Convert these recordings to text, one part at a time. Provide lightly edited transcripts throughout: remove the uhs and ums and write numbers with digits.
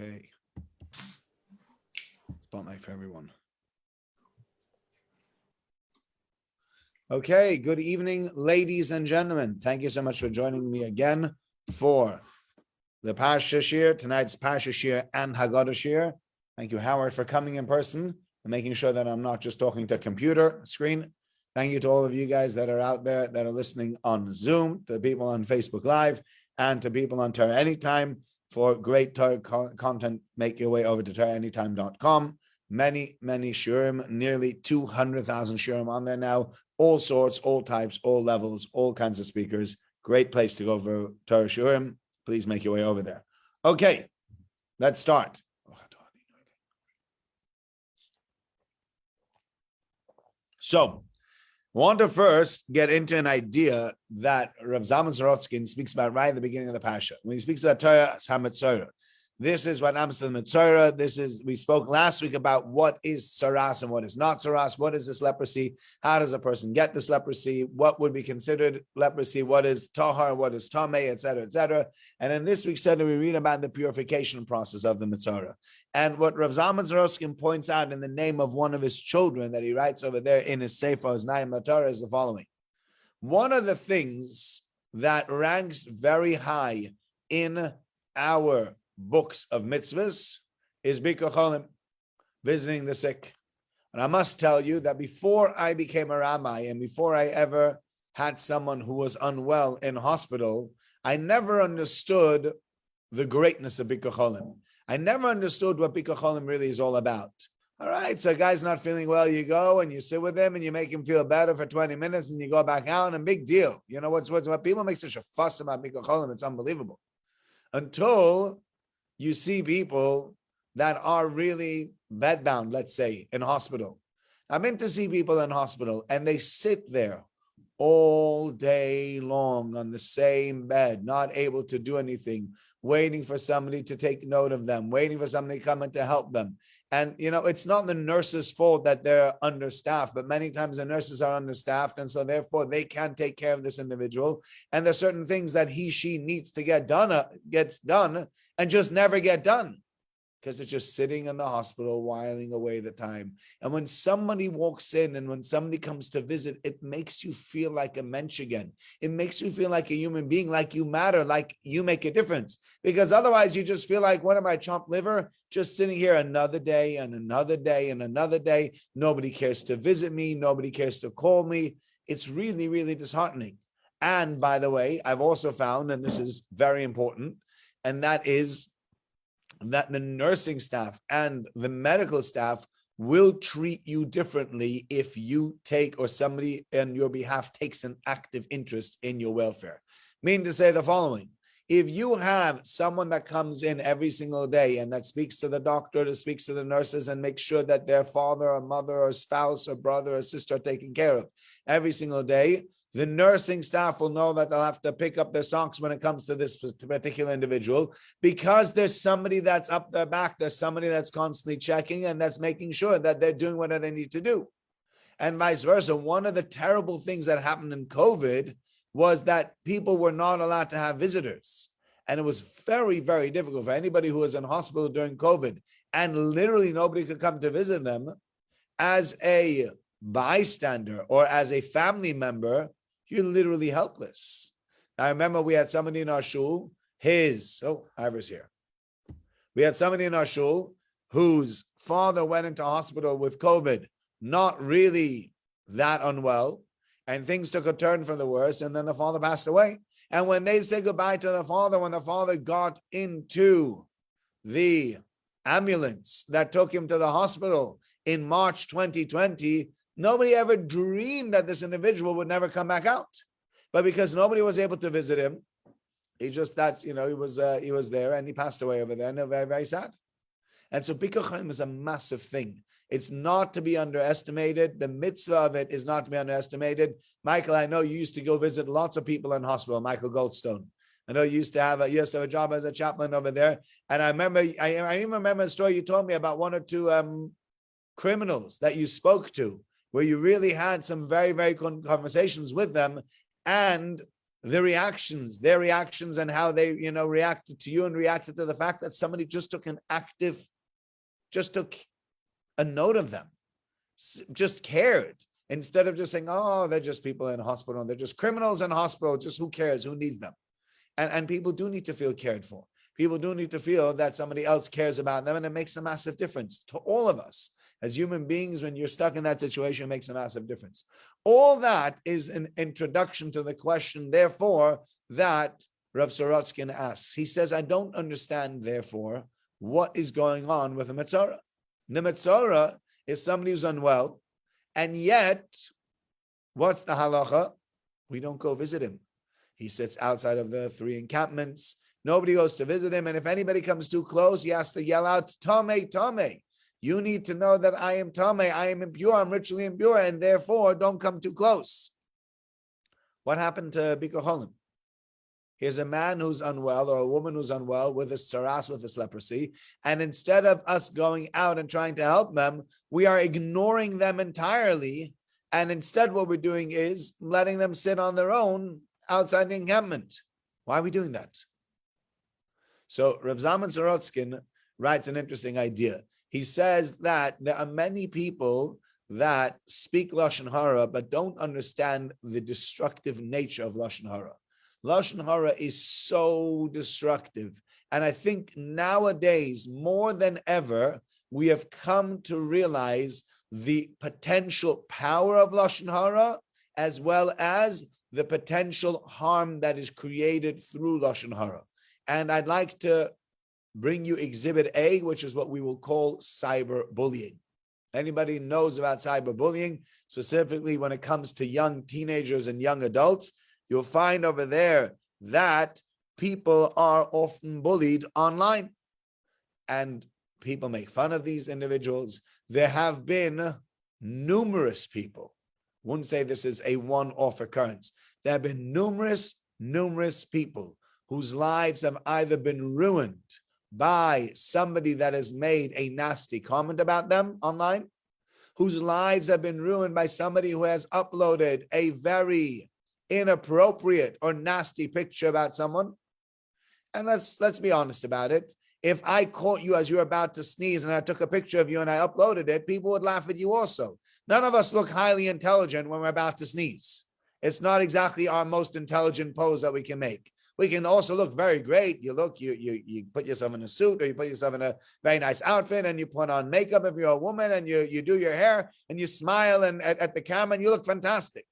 Okay. Spotlight for everyone. Okay, good evening, ladies and gentlemen. Thank you so much for joining me again for the Parasha Shir, tonight's Parasha Shir and Haggadah Shir. Thank you, Howard, for coming in person and making sure that I'm not just talking to a computer screen. Thank you to all of you guys that are out there that are listening on Zoom, to people on Facebook Live, and to people on Torah Anytime for great Torah content. Make your way over to TorahAnytime.com. Many shurim, nearly 200,000 shurim on there now. All sorts, all types, all levels, all kinds of speakers. Great place to go for Torah shurim. Please make your way over there. Okay, let's start. So, I want to first get into an idea that Rav Zalman Sorotzkin speaks about right at the beginning of the Parasha. When he speaks about Torah Metzorah, this is what happens to the Metzorah. We spoke last week about what is saras and what is not saras. What is this leprosy? How does a person get this leprosy? What would be considered leprosy? What is tahar? What is tameh, etc., etc. And in this week's study, we read about the purification process of the Metzorah. And what Rav Zalman Sorotzkin points out in the name of one of his children that he writes over there in his Sefer Oznaim Metzorah is the following. One of the things that ranks very high in our books of mitzvahs is Bikur Cholim, visiting the sick. And I must tell you that before I became a rabbi and before I ever had someone who was unwell in hospital, I never understood the greatness of Bikur Cholim. I never understood what Bikur Cholim really is all about. All right, so a guy's not feeling well, you go and you sit with him and you make him feel better for 20 minutes and you go back out, and big deal. You know what people make such a fuss about Bikur Cholim, it's unbelievable. Until you see people that are really bedbound, let's say, in hospital. I've been to see people in hospital and they sit there all day long on the same bed, not able to do anything, waiting for somebody to take note of them, waiting for somebody to come in to help them. And, you know, it's not the nurse's fault that they're understaffed, but many times the nurses are understaffed. And so therefore they can't take care of this individual. And there's certain things that she needs to get done, gets done and just never get done because it's just sitting in the hospital, whiling away the time. And when somebody walks in and when somebody comes to visit, it makes you feel like a mensch again. It makes you feel like a human being, like you matter, like you make a difference. Because otherwise you just feel like, what am I, chopped liver? Just sitting here another day and another day and another day. Nobody cares to visit me. Nobody cares to call me. It's really, really disheartening. And by the way, I've also found, and this is very important, and that is that the nursing staff and the medical staff will treat you differently if you take, or somebody on your behalf takes an active interest in your welfare. Meaning to say the following: if you have someone that comes in every single day and that speaks to the doctor, that speaks to the nurses and makes sure that their father or mother or spouse or brother or sister are taken care of every single day, the nursing staff will know that they'll have to pick up their socks when it comes to this particular individual, because there's somebody that's up their back. There's somebody that's constantly checking and that's making sure that they're doing whatever they need to do. And vice versa. One of the terrible things that happened in COVID was that people were not allowed to have visitors. And it was very, very difficult for anybody who was in hospital during COVID, and literally nobody could come to visit them. As a bystander or as a family member, you're literally helpless. I remember we had somebody in our shul, Ivor's here. We had somebody in our shul whose father went into hospital with COVID, not really that unwell, and things took a turn for the worse, and then the father passed away. And when they said goodbye to the father, when the father got into the ambulance that took him to the hospital in March 2020, nobody ever dreamed that this individual would never come back out. But because nobody was able to visit him, he was there and he passed away over there. And very, very sad. And so Bikur Cholim is a massive thing. It's not to be underestimated. The mitzvah of it is not to be underestimated. Michael, I know you used to go visit lots of people in hospital, Michael Goldstone. I know you used to have a job as a chaplain over there. And I even remember a story you told me about one or two criminals that you spoke to, where you really had some very, very good conversations with them. And their reactions and how they, reacted to you and reacted to the fact that somebody just took a note of them, just cared, instead of just saying, oh, they're just people in hospital, they're just criminals in hospital, just who cares, who needs them? And people do need to feel cared for. People do need to feel that somebody else cares about them, and it makes a massive difference to all of us. As human beings, when you're stuck in that situation, it makes a massive difference. All that is an introduction to the question, therefore, that Rav Sorotskin asks. He says, I don't understand, therefore, what is going on with a Metzorah. The Metzorah is somebody who's unwell, and yet, what's the halacha? We don't go visit him. He sits outside of the 3 encampments. Nobody goes to visit him, and if anybody comes too close, he has to yell out, Tameh, Tameh. You need to know that I am Tameh, I am impure, I'm ritually impure, and therefore don't come too close. What happened to Bikur Cholim? Here's a man who's unwell, or a woman who's unwell with this tsaras, with this leprosy, and instead of us going out and trying to help them, we are ignoring them entirely, and instead what we're doing is letting them sit on their own outside the encampment. Why are we doing that? So Rav Zalman Sorotskin writes an interesting idea. He says that there are many people that speak Lashon Hara but don't understand the destructive nature of Lashon Hara. Lashon Hara is so destructive. And I think nowadays, more than ever, we have come to realize the potential power of Lashon Hara, as well as the potential harm that is created through Lashon Hara. And I'd like to bring you Exhibit A, which is what we will call cyberbullying. Anybody knows about cyberbullying, specifically when it comes to young teenagers and young adults, you'll find over there that people are often bullied online. And people make fun of these individuals. There have been numerous people, wouldn't say this is a one-off occurrence. There have been numerous people whose lives have either been ruined by somebody that has made a nasty comment about them online, whose lives have been ruined by somebody who has uploaded a very inappropriate or nasty picture about someone. And let's be honest about it. If I caught you as you're about to sneeze and I took a picture of you and I uploaded it, people would laugh at you also. None of us look highly intelligent when we're about to sneeze. It's not exactly our most intelligent pose that we can make. We can also look very great. You put yourself in a suit, or you put yourself in a very nice outfit, and you put on makeup if you're a woman, and you do your hair, and you smile and at the camera, and you look fantastic.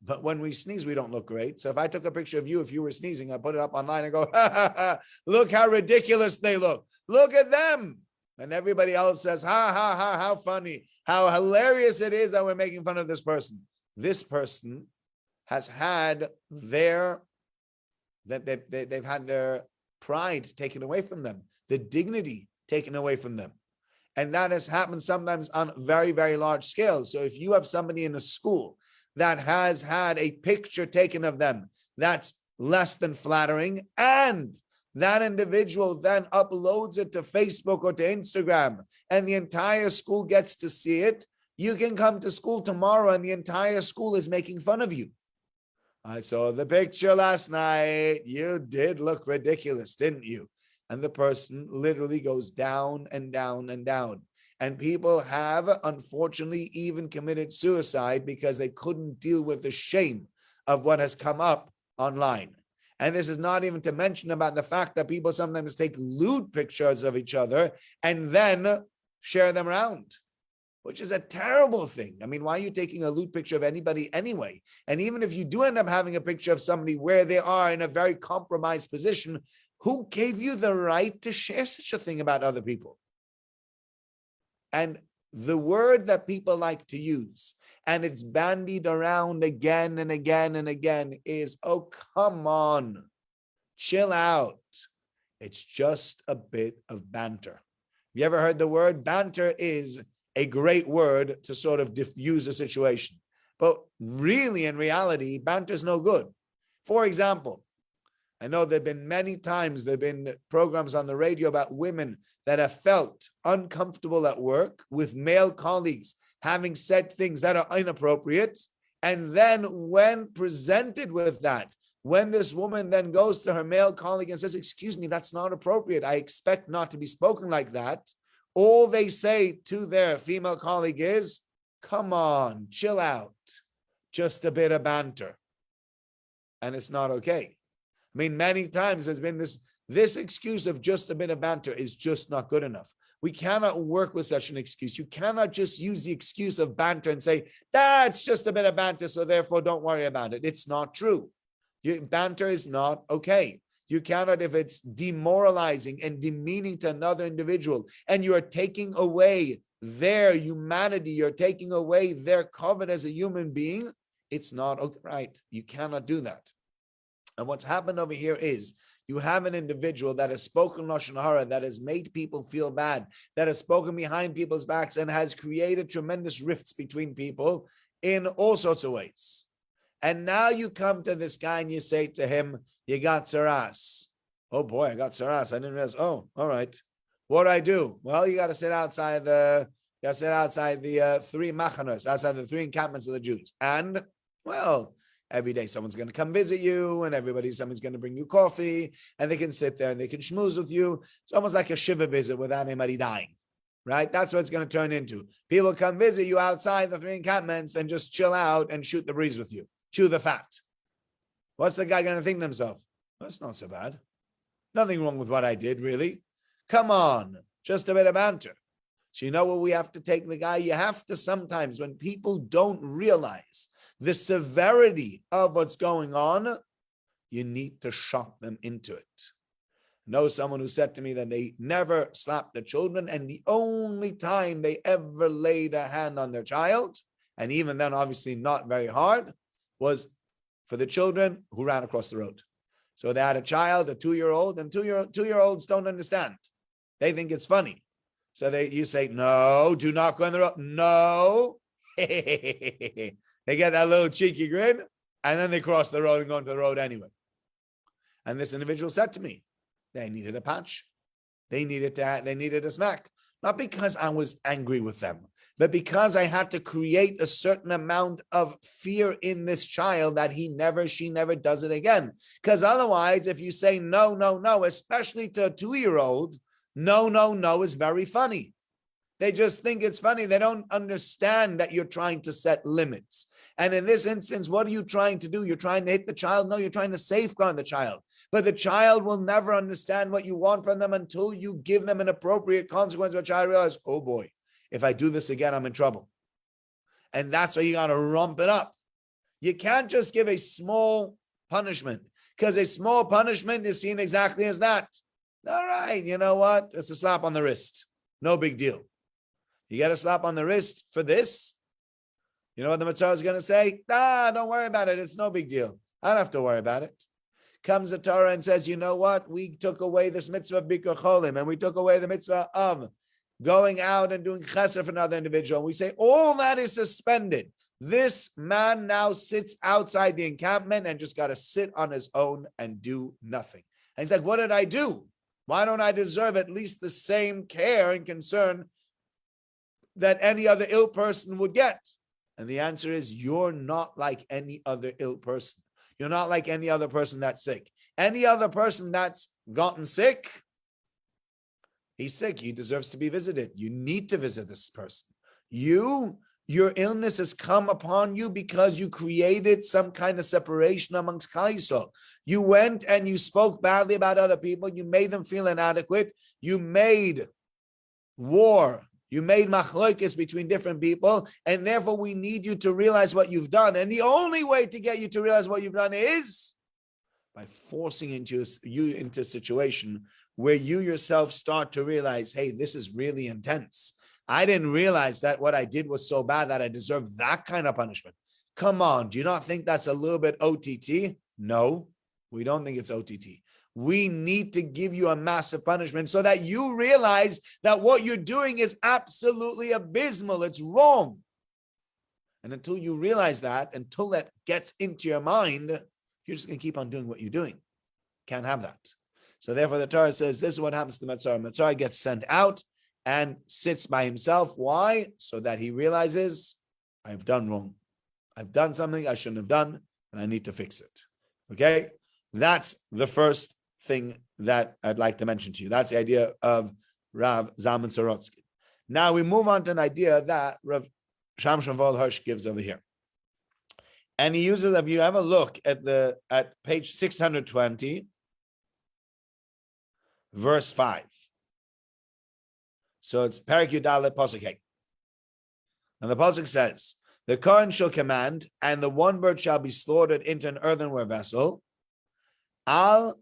But when we sneeze, we don't look great. So if I took a picture of you, if you were sneezing, I put it up online and go, ha, ha, ha, look how ridiculous they look. Look at them. And everybody else says, ha, ha, ha, how funny, how hilarious it is that we're making fun of this person. This person has had they've had their pride taken away from them, the dignity taken away from them. And that has happened sometimes on very, very large scale. So if you have somebody in a school that has had a picture taken of them that's less than flattering, and that individual then uploads it to Facebook or to Instagram, and the entire school gets to see it, you can come to school tomorrow and the entire school is making fun of you. I saw the picture last night. You did look ridiculous, didn't you? And the person literally goes down and down and down. And people have, unfortunately, even committed suicide because they couldn't deal with the shame of what has come up online. And this is not even to mention about the fact that people sometimes take lewd pictures of each other and then share them around, which is a terrible thing. I mean, why are you taking a lewd picture of anybody anyway? And even if you do end up having a picture of somebody where they are in a very compromised position, who gave you the right to share such a thing about other people? And the word that people like to use, and it's bandied around again and again and again, is, oh, come on, chill out. It's just a bit of banter. Have you ever heard the word? Banter is a great word to sort of diffuse a situation. But really, in reality, banter is no good. For example, I know there have been many times, there have been programs on the radio about women that have felt uncomfortable at work with male colleagues having said things that are inappropriate. And then when presented with that, When this woman then goes to her male colleague and says, excuse me, that's not appropriate. I expect not to be spoken like that. All they say to their female colleague is, come on, chill out. Just a bit of banter. And it's not okay. I mean, many times there's been this excuse of just a bit of banter is just not good enough. We cannot work with such an excuse. You cannot just use the excuse of banter and say, that's just a bit of banter, so therefore don't worry about it. It's not true. Banter is not okay. You cannot, if it's demoralizing and demeaning to another individual, and you are taking away their humanity, you're taking away their covet as a human being, it's not right. You cannot do that. And what's happened over here is you have an individual that has spoken Lashon Hara, that has made people feel bad, that has spoken behind people's backs and has created tremendous rifts between people in all sorts of ways. And now you come to this guy and you say to him, you got tzaras. Oh boy, I got tzaras. I didn't realize. Oh, all right. What do I do? Well, you got to sit outside the three machanos, outside the three encampments of the Jews. And, well, every day someone's going to come visit you, and someone's going to bring you coffee, and they can sit there and they can schmooze with you. It's almost like a shiva visit without anybody dying, right? That's what it's going to turn into. People come visit you outside the three encampments and just chill out and shoot the breeze with you, chew the fat. What's the guy going to think to himself? That's not so bad. Nothing wrong with what I did, really. Come on, just a bit of banter. So you know what we have to take the guy? You have to sometimes, when people don't realize the severity of what's going on, you need to shock them into it. I know someone who said to me that they never slapped their children, and the only time they ever laid a hand on their child, and even then obviously not very hard, was for the children who ran across the road. So they had a child, a 2-year-old, and two-year-olds don't understand. They think it's funny. So you say, no, do not go on the road. No. They get that little cheeky grin, and then they cross the road and go into the road anyway. And this individual said to me, they needed a punch. They needed a smack. Not because I was angry with them, but because I had to create a certain amount of fear in this child that she never does it again. Because otherwise, if you say no, no, no, especially to a 2-year-old, no, no, no is very funny. They just think it's funny. They don't understand that you're trying to set limits. And in this instance, what are you trying to do? You're trying to hit the child? No, you're trying to safeguard the child. But the child will never understand what you want from them until you give them an appropriate consequence, which I realize, oh boy, if I do this again, I'm in trouble. And that's why you got to rump it up. You can't just give a small punishment, because a small punishment is seen exactly as that. All right, you know what? It's a slap on the wrist. No big deal. You get a slap on the wrist for this. You know what the Metzorah is going to say? Don't worry about it. It's no big deal. I don't have to worry about it. Comes the Torah and says, you know what? We took away this mitzvah of Bikur Cholim, and we took away the mitzvah of going out and doing chesed for another individual. And we say all that is suspended. This man now sits outside the encampment and just got to sit on his own and do nothing. And he's like, what did I do? Why don't I deserve at least the same care and concern that any other ill person would get? And the answer is, you're not like any other ill person. You're not like any other person that's sick. Any other person that's gotten sick, he's sick. He deserves to be visited. You need to visit this person. Your illness has come upon you because you created some kind of separation amongst Klal Yisrael. You went and you spoke badly about other people. You made them feel inadequate. You made war. You made machlokes between different people. And therefore, we need you to realize what you've done. And the only way to get you to realize what you've done is by forcing you into a situation where you yourself start to realize, hey, this is really intense. I didn't realize that what I did was so bad that I deserved that kind of punishment. Come on, do you not think that's a little bit OTT? No, we don't think it's OTT. We need to give you a massive punishment so that you realize that what you're doing is absolutely abysmal. It's wrong. And until you realize that, until that gets into your mind, you're just going to keep on doing what you're doing. Can't have that. So therefore, the Torah says this is what happens to the Metzorah. Metzorah gets sent out and sits by himself. Why? So that he realizes, I've done wrong. I've done something I shouldn't have done, and I need to fix it. Okay? That's the first thing that I'd like to mention to you. That's the idea of Rav Zalman Sorotsky. Now we move on to an idea that Rav Shamshon Vol Hirsch gives over here. And he uses, if you have a look at page 620, verse 5. So it's Parak Yudalet Pasuk Hey. And the Pasuk says, the Kohen shall command, and the one bird shall be slaughtered into an earthenware vessel, al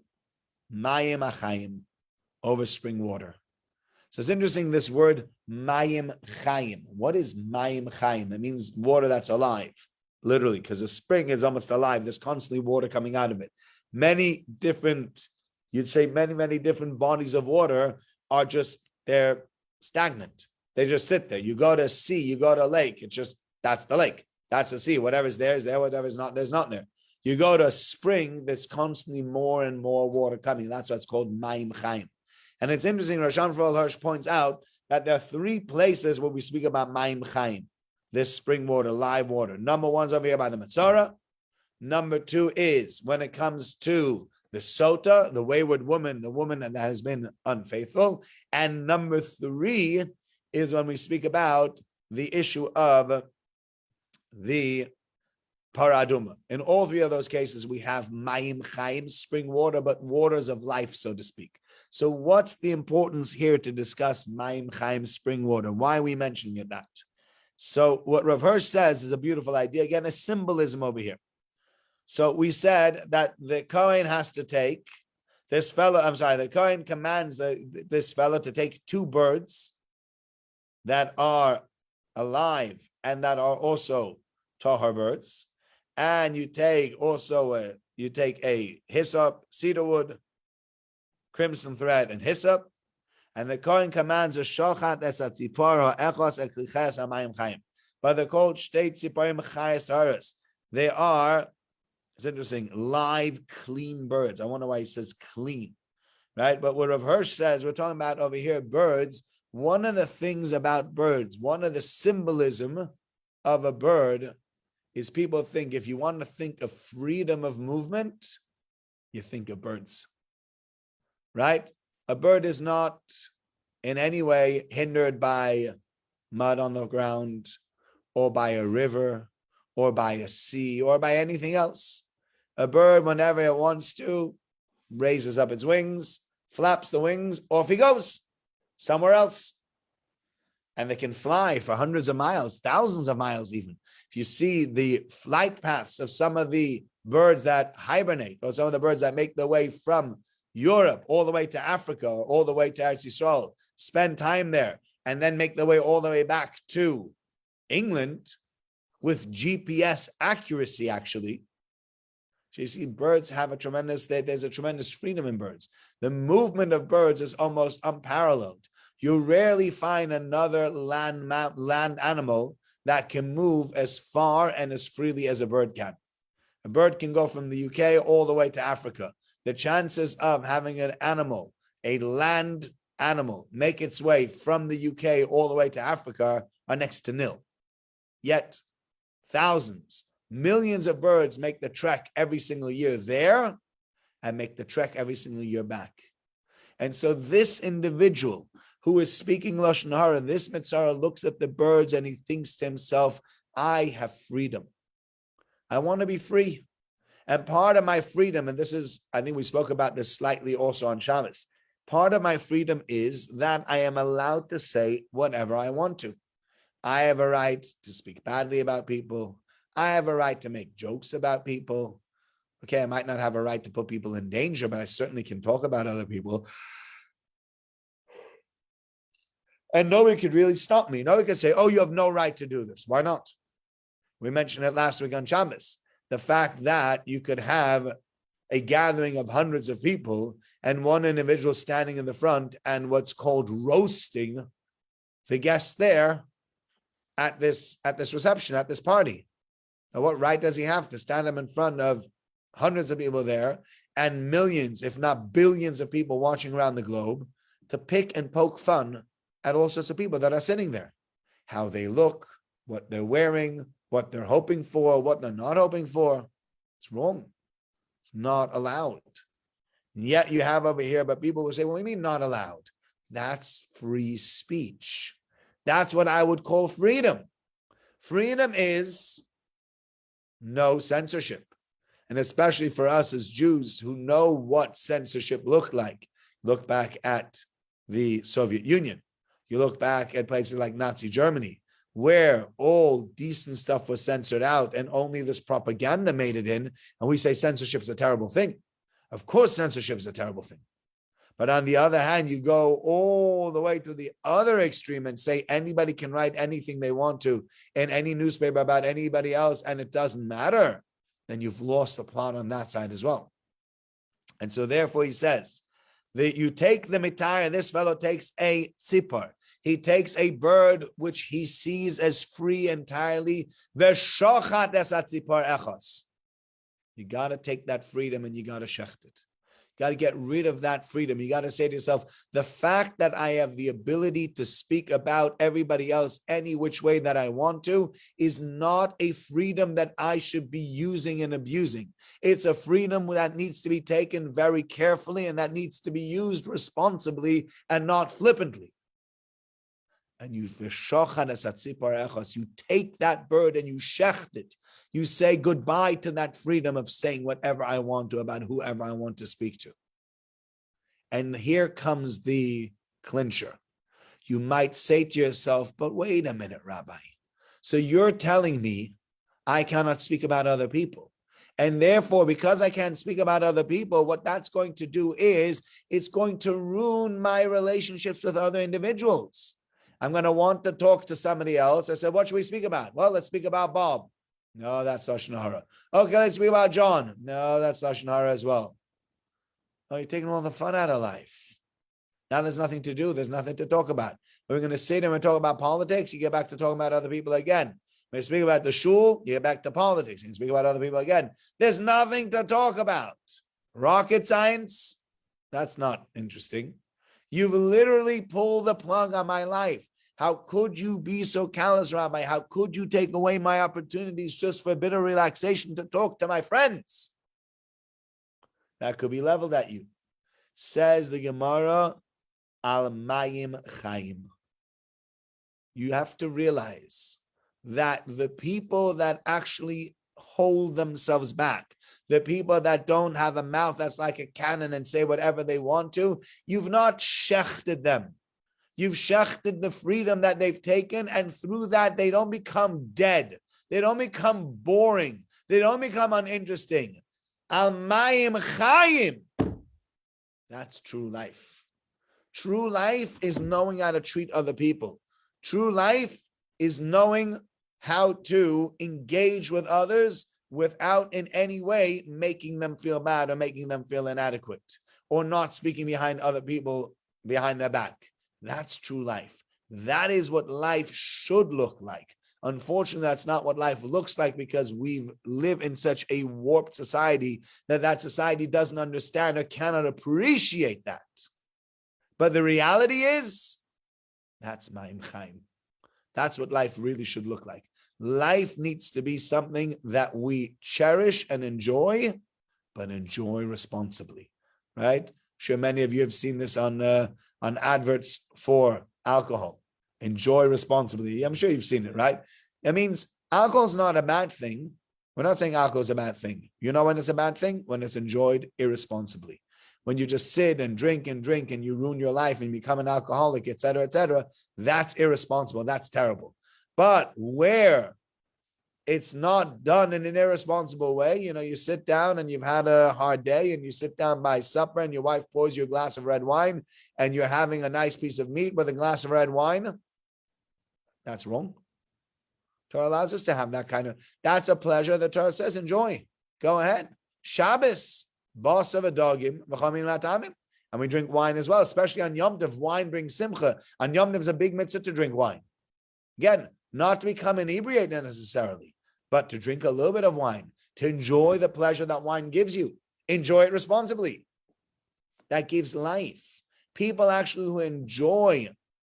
mayim achayim, over spring water. So it's interesting, this word mayim chayim. What is mayim chayim? It means water that's alive, literally, because a spring is almost alive. There's constantly water coming out of it. Many different bodies of water are just, they're stagnant. They just sit there. You go to sea, you go to a lake, it's just, that's the lake. That's the sea. Whatever's there is there, whatever's not there's not there. You go to a spring, there's constantly more and more water coming. That's what's called mayim chayim. And it's interesting, Rosh Hashanah Hirsch points out that there are three places where we speak about mayim chayim, this spring water, live water. Number one is over here by the Metzorah. Number two is when it comes to the Sota, the wayward woman, the woman that has been unfaithful. And number three is when we speak about the issue of the Paraduma. In all three of those cases, we have mayim chayim, spring water, but waters of life, so to speak. So what's the importance here to discuss mayim chayim, spring water? Why are we mentioning it that? So what Rav Hirsch says is a beautiful idea. Again, a symbolism over here. So we said that the Kohen has to take this fellow, the Kohen commands this fellow to take two birds that are alive and that are also tahor birds. And you take a hyssop, cedar wood, crimson thread, and hyssop. And the Kohen commands a shochat es atzipor ha'echos et kliches ha'mayim chayim. But they're called shtei tziporim chayes taharos. They are, it's interesting, live, clean birds. I wonder why he says clean, right? But what Rav Hirsch says, we're talking about over here birds. One of the things about birds, one of the symbolism of a bird is people think, if you want to think of freedom of movement, you think of birds, right? A bird is not in any way hindered by mud on the ground or by a river or by a sea or by anything else. A bird, whenever it wants to, raises up its wings, flaps the wings, off he goes, somewhere else. And they can fly for hundreds of miles, thousands of miles even. If you see the flight paths of some of the birds that hibernate, or some of the birds that make their way from Europe all the way to Africa, or all the way to Eretz Yisrael, spend time there, and then make their way all the way back to England with GPS accuracy, actually. So you see, birds have there's a tremendous freedom in birds. The movement of birds is almost unparalleled. You rarely find another land animal that can move as far and as freely as a bird can. A bird can go from the UK all the way to Africa. The chances of having an animal, a land animal, make its way from the UK all the way to Africa are next to nil. Yet, thousands, millions of birds make the trek every single year there and make the trek every single year back. And so this individual who is speaking Lashon Hara, this Metzorah looks at the birds and he thinks to himself, I have freedom. I want to be free. And part of my freedom, and this is, I think we spoke about this slightly also on Shabbos, part of my freedom is that I am allowed to say whatever I want to. I have a right to speak badly about people. I have a right to make jokes about people. Okay, I might not have a right to put people in danger, but I certainly can talk about other people. And nobody could really stop me. Nobody could say, oh, you have no right to do this. Why not? We mentioned it last week on Shabbos. The fact that you could have a gathering of hundreds of people and one individual standing in the front and what's called roasting the guests there at this reception, at this party. Now, what right does he have to stand up in front of hundreds of people there and millions, if not billions of people watching around the globe to pick and poke fun at all sorts of people that are sitting there? How they look, what they're wearing, what they're hoping for, what they're not hoping for. It's wrong. not allowed. And yet you have over here, but people will say, what do you mean not allowed? That's free speech. That's what I would call freedom. Freedom is no censorship. And especially for us as Jews who know what censorship looked like. Look back at the Soviet Union. You look back at places like Nazi Germany, where all decent stuff was censored out and only this propaganda made it in. And we say censorship is a terrible thing. Of course, censorship is a terrible thing. But on the other hand, you go all the way to the other extreme and say anybody can write anything they want to in any newspaper about anybody else, and it doesn't matter. Then you've lost the plot on that side as well. And so therefore he says that you take the mitar, this fellow takes a tzipor. He takes a bird which he sees as free entirely. V'shochat es hatzipor echos. You got to take that freedom and you got to shecht it. You got to get rid of that freedom. You got to say to yourself, the fact that I have the ability to speak about everybody else any which way that I want to is not a freedom that I should be using and abusing. It's a freedom that needs to be taken very carefully and that needs to be used responsibly and not flippantly. And you take that bird and you shecht it. You say goodbye to that freedom of saying whatever I want to about whoever I want to speak to. And here comes the clincher. You might say to yourself, but wait a minute, Rabbi. So you're telling me I cannot speak about other people. And therefore, because I can't speak about other people, what that's going to do is it's going to ruin my relationships with other individuals. I'm going to want to talk to somebody else. I said, what should we speak about? Well, let's speak about Bob. No, that's Lashon Hara. Okay, let's speak about John. No, that's Lashon Hara as well. Oh, you're taking all the fun out of life. Now there's nothing to do. There's nothing to talk about. We're going to sit there and talk about politics. You get back to talking about other people again. When you speak about the shul, you get back to politics. You speak about other people again. There's nothing to talk about. Rocket science, that's not interesting. You've literally pulled the plug on my life. How could you be so callous, Rabbi? How could you take away my opportunities just for a bit of relaxation to talk to my friends? That could be leveled at you. Says the Gemara, Al Mayim Chaim. You have to realize that the people that actually hold themselves back, the people that don't have a mouth that's like a cannon and say whatever they want to, you've not shechted them. You've shechted the freedom that they've taken, and through that, they don't become dead. They don't become boring. They don't become uninteresting. Al Mayim Chaim. That's true life. True life is knowing how to treat other people. True life is knowing how to engage with others without in any way making them feel bad or making them feel inadequate or not speaking behind other people behind their back. That's true life. That is what life should look like. Unfortunately, that's not what life looks like because we live in such a warped society that society doesn't understand or cannot appreciate that. But the reality is, that's Ma'im Chaim. That's what life really should look like. Life needs to be something that we cherish and enjoy, but enjoy responsibly, right? I'm sure many of you have seen this on adverts for alcohol. Enjoy responsibly. I'm sure you've seen it, right? It means alcohol is not a bad thing. We're not saying alcohol is a bad thing. You know when it's a bad thing? When it's enjoyed irresponsibly. When you just sit and drink and you ruin your life and become an alcoholic, etc., that's irresponsible. That's terrible. But where it's not done in an irresponsible way, you sit down and you've had a hard day and you sit down by supper and your wife pours you a glass of red wine and you're having a nice piece of meat with a glass of red wine, that's wrong. Torah allows us to have that's a pleasure. The Torah says, enjoy. Go ahead. Shabbos, boss of a dogim, and we drink wine as well, especially on Yom Tov. Wine brings simcha. On Yom Tov is a big mitzvah to drink wine. Again, not to become inebriated necessarily, but to drink a little bit of wine, to enjoy the pleasure that wine gives you. Enjoy it responsibly. That gives life. People actually who enjoy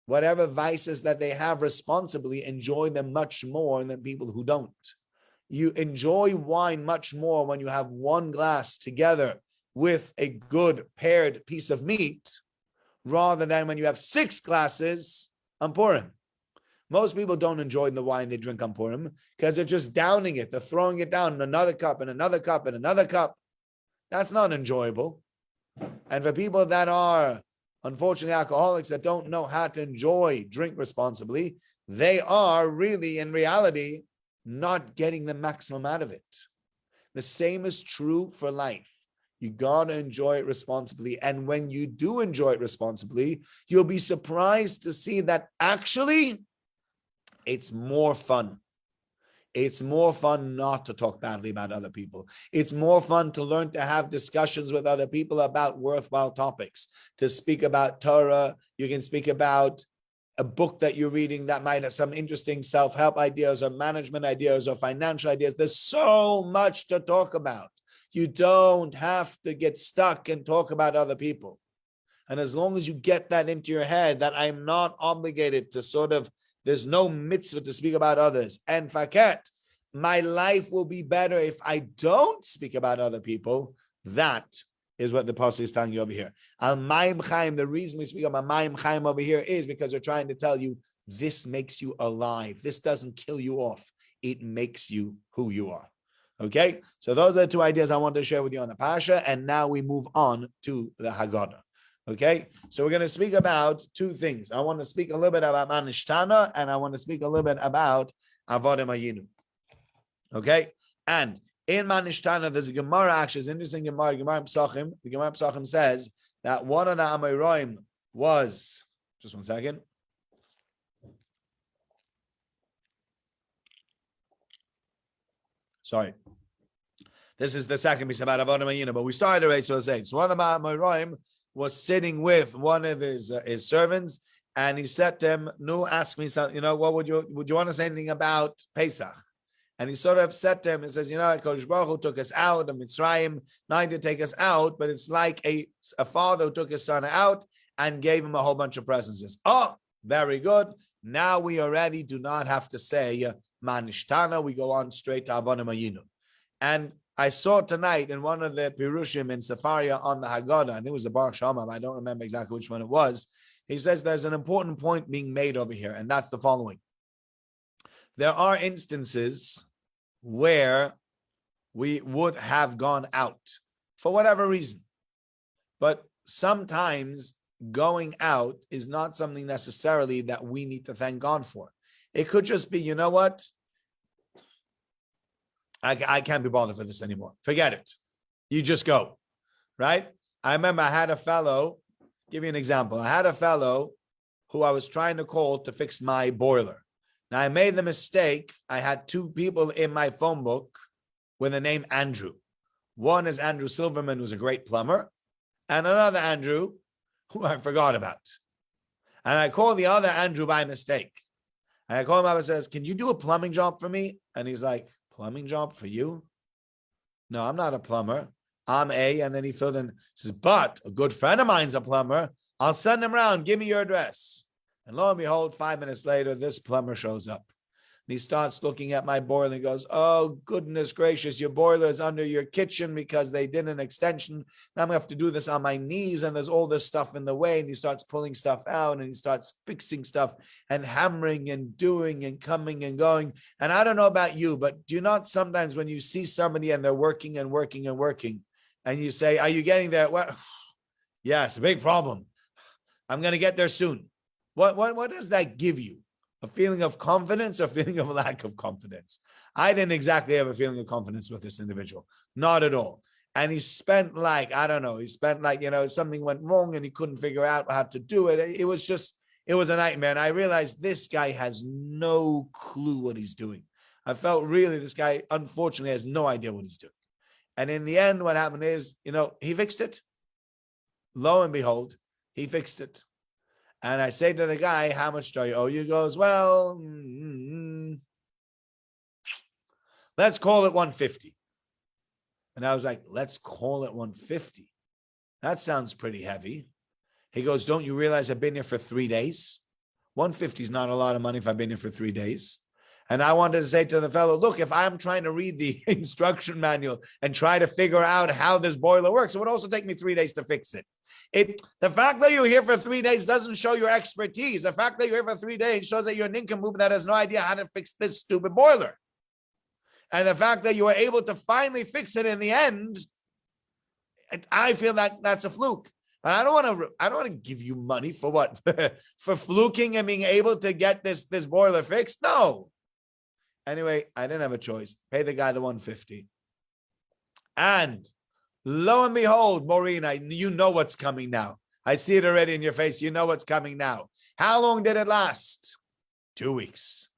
whatever vices that they have responsibly enjoy them much more than people who don't. You enjoy wine much more when you have one glass together with a good paired piece of meat, rather than when you have 6 glasses on Purim. Most people don't enjoy the wine they drink on Purim because they're just downing it. They're throwing it down in another cup and another cup and another cup. That's not enjoyable. And for people that are, unfortunately, alcoholics that don't know how to drink responsibly, they are really, in reality, not getting the maximum out of it. The same is true for life. You got to enjoy it responsibly. And when you do enjoy it responsibly, you'll be surprised to see that actually it's more fun. It's more fun not to talk badly about other people. It's more fun to learn to have discussions with other people about worthwhile topics, to speak about Torah. You can speak about a book that you're reading that might have some interesting self-help ideas or management ideas or financial ideas. There's so much to talk about. You don't have to get stuck and talk about other people. And as long as you get that into your head, that I'm not obligated to there's no mitzvah to speak about others. And faket, my life will be better if I don't speak about other people. That is what the pasuk is telling you over here. Al Mayim Chaim, the reason we speak about Mayim Chaim over here is because we're trying to tell you this makes you alive. This doesn't kill you off. It makes you who you are. Okay? So those are the 2 ideas I want to share with you on the Pasha. And now we move on to the Haggadah. Okay? So we're going to speak about 2 things. I want to speak a little bit about Manishtana, and I want to speak a little bit about Avodah Mayinu. Okay? And in Manishtana, there's a Gemara, actually, it's an interesting Gemara Psachim. The Gemara Psachim says that one of the Amoraim was, just one second. Sorry. This is the second piece about Avodah Mayinu, but we started already, so I'll say. So one of the Amoraim was sitting with one of his servants, and he said to him, "No, ask me something. What would you want to say anything about Pesach?" And he sort of upset him and says, Kodesh Baruch Hu took us out of Mitzrayim, not to take us out, but it's like a father who took his son out and gave him a whole bunch of presents. Says, oh, very good. Now we already do not have to say Manishtana. We go on straight to Avodah Mayinu. And I saw tonight in one of the Pirushim in Sefaria on the Haggadah, I think it was the Baruch Shama, I don't remember exactly which one it was. He says there's an important point being made over here, and that's the following. There are instances where we would have gone out for whatever reason. But sometimes going out is not something necessarily that we need to thank God for. It could just be, you know what? I can't be bothered for this anymore. Forget it. You just go, right? I remember I had a fellow, give you an example. I had a fellow who I was trying to call to fix my boiler. Now, I made the mistake. I had 2 people in my phone book with the name Andrew. One is Andrew Silverman, who's a great plumber, and another Andrew who I forgot about. And I called the other Andrew by mistake. And I called him up and says, can you do a plumbing job for me? And he's like, plumbing job for you? No, I'm not a plumber. I'm a, and then he filled in, says, but a good friend of mine's a plumber. I'll send him around. Give me your address. And lo and behold, 5 minutes later, this plumber shows up. And he starts looking at my boiler and goes, oh, goodness gracious, your boiler is under your kitchen because they did an extension. And I'm going to have to do this on my knees. And there's all this stuff in the way. And he starts pulling stuff out and he starts fixing stuff and hammering and doing and coming and going. And I don't know about you, but do you not sometimes when you see somebody and they're working and working and working and you say, are you getting there? Well, yeah, it's a big problem. I'm going to get there soon. What does that give you? A feeling of confidence or a feeling of lack of confidence? I didn't exactly have a feeling of confidence with this individual. Not at all. And he spent something went wrong and he couldn't figure out how to do it. It was a nightmare. And I realized this guy has no clue what he's doing. I felt really this guy, unfortunately, has no idea what he's doing. And in the end, what happened is, he fixed it. Lo and behold, he fixed it. And I say to the guy, how much do I owe you? He goes, well, let's call it 150. And I was like, let's call it 150. That sounds pretty heavy. He goes, don't you realize I've been here for 3 days? 150 is not a lot of money if I've been here for 3 days. And I wanted to say to the fellow, look, if I'm trying to read the instruction manual and try to figure out how this boiler works, it would also take me 3 days to fix it. The fact that you're here for 3 days doesn't show your expertise. The fact that you're here for 3 days shows that you're a nincompoop that has no idea how to fix this stupid boiler. And the fact that you were able to finally fix it in the end, I feel that that's a fluke. And I don't want to give you money for what? For fluking and being able to get this boiler fixed? No. Anyway, I didn't have a choice. Pay the guy the $150. And lo and behold, Maureen, you know what's coming now. I see it already in your face. You know what's coming now. How long did it last? 2 weeks.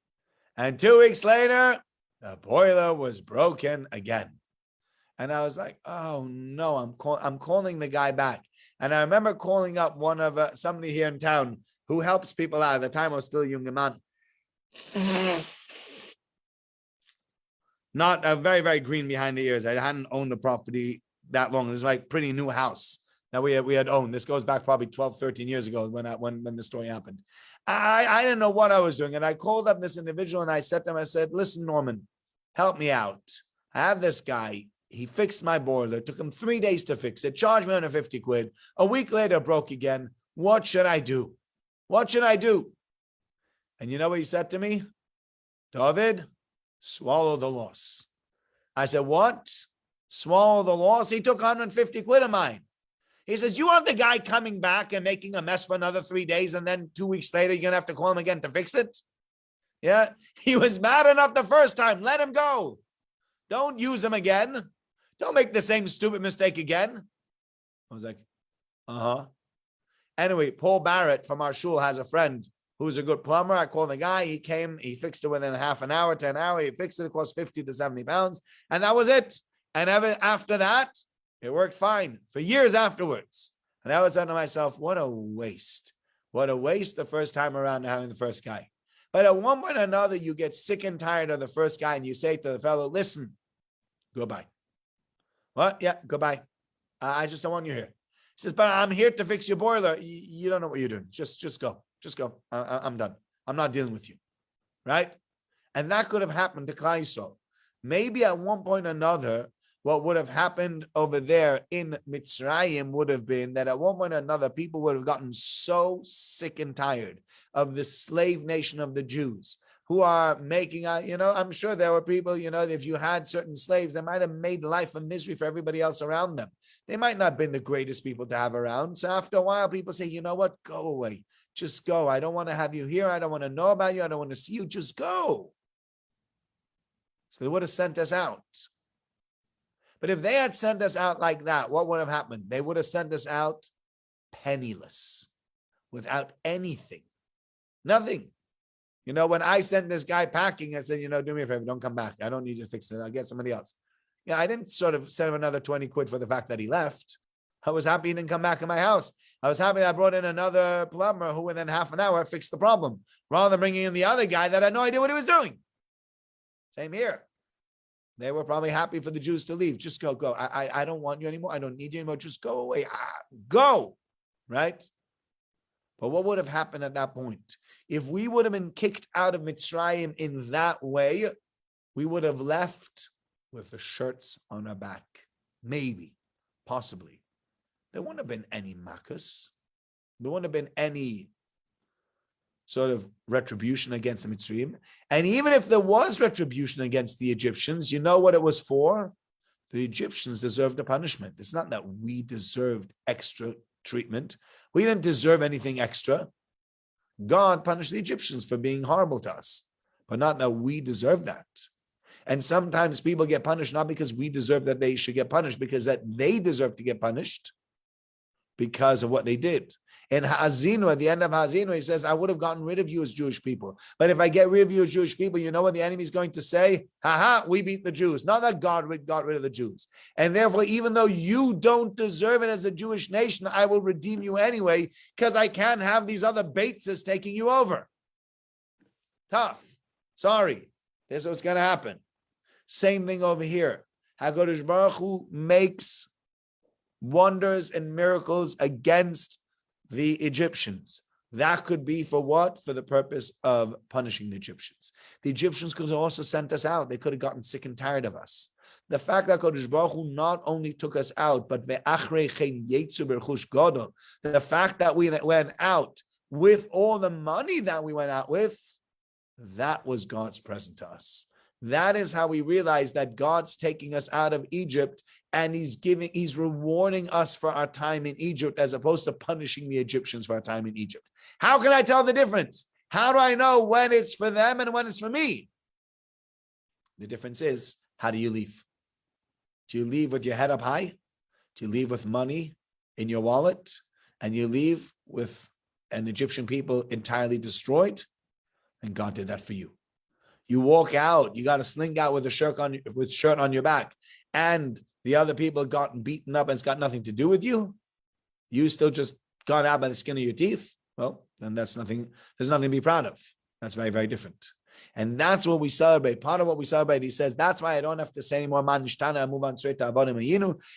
And 2 weeks later, the boiler was broken again. And I was like, oh no, I'm calling the guy back. And I remember calling up one of somebody here in town who helps people out. At the time, I was still a young man. Not very, very green behind the ears. I hadn't owned the property that long. It was like pretty new house that we had owned. This goes back probably 12, 13 years ago when the story happened. I didn't know what I was doing. And I called up this individual and I said to him, I said, listen, Norman, help me out. I have this guy. He fixed my boiler. It took him 3 days to fix it. Charged me 150 quid. A week later, it broke again. What should I do? What should I do? And you know what he said to me? David, swallow the loss. I said, what? Swallow the loss? He took 150 quid of mine. He says, you want the guy coming back and making a mess for another 3 days, and then 2 weeks later, you're going to have to call him again to fix it? Yeah, he was mad enough the first time. Let him go. Don't use him again. Don't make the same stupid mistake again. I was like, Anyway, Paul Barrett from our shul has a friend who's a good plumber. I called the guy. He came. He fixed it within half an hour to an hour. He fixed it. It cost 50 to 70 pounds. And that was it. And after that, it worked fine for years afterwards. And I was saying to myself, what a waste. What a waste the first time around having the first guy. But at one point or another, you get sick and tired of the first guy and you say to the fellow, listen, goodbye. What? Yeah, goodbye. I just don't want you here. He says, but I'm here to fix your boiler. You don't know what you're doing. Just go. Just go. I'm done. I'm not dealing with you. Right? And that could have happened to Klal Yisrael. Maybe at one point or another, what would have happened over there in Mitzrayim would have been that at one point or another, people would have gotten so sick and tired of the slave nation of the Jews who are making, I'm sure there were people, if you had certain slaves, they might have made life a misery for everybody else around them. They might not have been the greatest people to have around. So after a while, people say, you know what, go away. Just go. I don't want to have you here. I don't want to know about you. I don't want to see you. Just go. So they would have sent us out. But if they had sent us out like that, what would have happened? They would have sent us out penniless, without anything, nothing. When I sent this guy packing, I said, do me a favor, don't come back. I don't need you to fix it. I'll get somebody else. Yeah, I didn't sort of send him another 20 quid for the fact that he left. I was happy he didn't come back in my house. I was happy that I brought in another plumber who within half an hour fixed the problem, rather than bringing in the other guy that had no idea what he was doing. Same here. They were probably happy for the Jews to leave. Just go. I don't want you anymore. I don't need you anymore. Just go away. Go. Right? But what would have happened at that point? If we would have been kicked out of Mitzrayim in that way, we would have left with the shirts on our back. Maybe. Possibly. There wouldn't have been any makas. There wouldn't have been any sort of retribution against the Mitzrayim. And even if there was retribution against the Egyptians, you know what it was for? The Egyptians deserved a punishment. It's not that we deserved extra treatment. We didn't deserve anything extra. God punished the Egyptians for being horrible to us, but not that we deserve that. And sometimes people get punished not because we deserve that they should get punished, because that they deserve to get punished because of what they did. In Ha'azinu, at the end of Ha'azinu, he says, I would have gotten rid of you as Jewish people. But if I get rid of you as Jewish people, you know what the enemy is going to say? We beat the Jews. Not that God got rid of the Jews. And therefore, even though you don't deserve it as a Jewish nation, I will redeem you anyway, because I can't have these other Bateses taking you over. Tough. Sorry. This is what's going to happen. Same thing over here. HaKadosh Baruch Hu makes wonders and miracles against the Egyptians. That could be for what? For the purpose of punishing the Egyptians. The Egyptians could have also sent us out. They could have gotten sick and tired of us. The fact that Kodesh Baruch Hu not only took us out, but the fact that we went out with all the money that we went out with, that was God's present to us. That is how we realize that God's taking us out of Egypt and he's rewarding us for our time in Egypt as opposed to punishing the Egyptians for our time in Egypt. How can I tell the difference? How do I know when it's for them and when it's for me? The difference is, how do you leave? Do you leave with your head up high? Do you leave with money in your wallet? And you leave with an Egyptian people entirely destroyed? And God did that for you. You walk out, you got a sling out with a shirt on your back, and the other people gotten beaten up and it's got nothing to do with you. You still just got out by the skin of your teeth. Well, then there's nothing to be proud of. That's very, very different. And that's what we celebrate. Part of what we celebrate, he says, that's why I don't have to say anymore,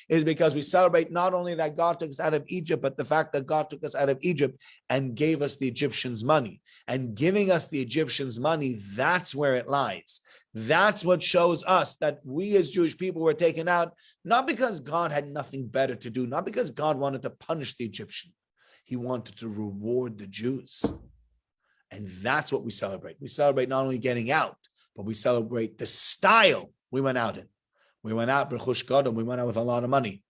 is because we celebrate not only that God took us out of Egypt, but the fact that God took us out of Egypt and gave us the Egyptians money. And giving us the Egyptians money, that's where it lies. That's what shows us that we as Jewish people were taken out, not because God had nothing better to do, not because God wanted to punish the Egyptian. He wanted to reward the Jews. And that's what we celebrate. We celebrate not only getting out, but we celebrate the style we went out in. We went out, b'chush gadol, we went out with a lot of money.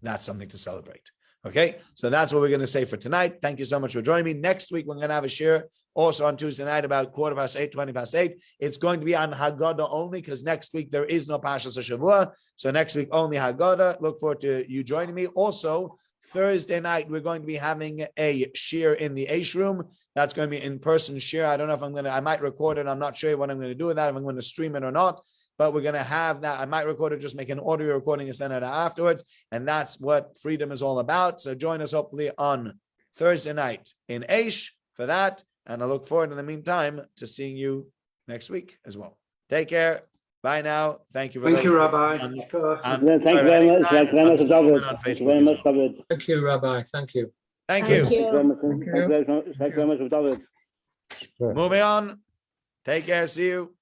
That's something to celebrate. Okay, so that's what we're going to say for tonight. Thank you so much for joining me. Next week, we're going to have a share also on Tuesday night about 8:15, 20:8. It's going to be on Haggadah only because next week there is no Parasha Shavua. So next week only Haggadah. Look forward to you joining me. Also, Thursday night, we're going to be having a shir in the Aish room. That's going to be in-person shir. I don't know if I might record it. I'm not sure what I'm going to do with that, if I'm going to stream it or not, but we're going to have that. I might record it, just make an audio recording and send it out afterwards. And that's what freedom is all about. So join us hopefully on Thursday night in Aish for that. And I look forward in the meantime to seeing you next week as well. Take care. Bye now. Thank you. Thank you, Rabbi. Thank you very much. Thank you very much, David. Thank you very much, David. Thank you, Rabbi. Thank you. Thank you. Thank you very much, David. Moving on. Take care. See you.